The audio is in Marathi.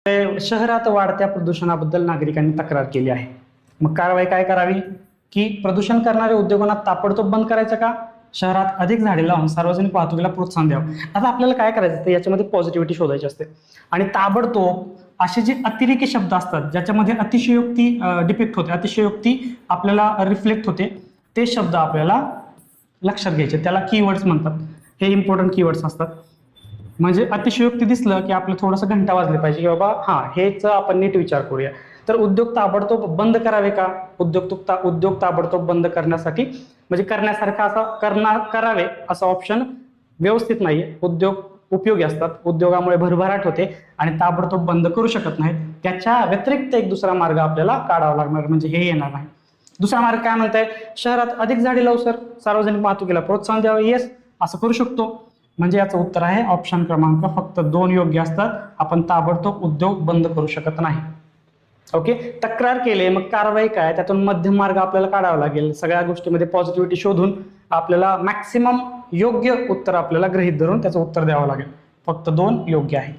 शहरात वाढत्या प्रदूषणाबद्दल नागरिकांनी तक्रार केली आहे. मग कारवाई काय करावी की प्रदूषण करणाऱ्या उद्योगांना ताबडतोब बंद करायचं का, शहरात अधिक झाडे लावून सार्वजनिक वाहतुकीला प्रोत्साहन द्यावं. आता आपल्याला काय करायचं असतं, याच्यामध्ये पॉझिटिव्हिटी शोधायची असते आणि ताबडतोब असे जे अतिरेकी शब्द असतात ज्याच्यामध्ये अतिशयोक्ती डिपिक्ट होते, अतिशयोक्ती आपल्याला रिफ्लेक्ट होते, ते शब्द आपल्याला लक्षात घ्यायचे. त्याला कीवर्ड्स म्हणतात. हे इम्पॉर्टंट कीवर्ड्स असतात. म्हणजे अतिशयोक्ती दिसलं की आपलं थोडंसं घंटा वाजले पाहिजे की बाबा हा हेच आपण नीट विचार करूया. तर उद्योग ताबडतोब बंद करावे का, उद्योग ताबडतोब बंद करण्यासाठी म्हणजे करण्यासारखा असा करावे असा ऑप्शन व्यवस्थित नाहीये. उद्योग उपयोगी असतात, उद्योगामुळे भरभराट होते आणि ताबडतोब बंद करू शकत नाहीत. त्याच्या व्यतिरिक्त एक दुसरा मार्ग आपल्याला काढावा लागणार, म्हणजे हे येणार नाही. दुसरा मार्ग काय म्हणताय, शहरात अधिक झाडे लावू सर, सार्वजनिक वाहतुकीला प्रोत्साहन द्यावं. येस, असं करू शकतो. म्हणजे याचं उत्तर आहे ऑप्शन क्रमांक फक्त 2 योग्य असतात. आपण ताबडतोब उद्योग बंद करू शकत नाही. ओके, तक्रार केले, मग कारवाई काय, त्यातून मध्यम मार्ग आपल्याला काढावा लागेल. सगळ्या गोष्टीमध्ये पॉझिटिव्हिटी शोधून आपल्याला मॅक्सिमम योग्य उत्तर आपल्याला गृहीत धरून त्याचं उत्तर द्यावं लागेल. फक्त 2 योग्य आहे.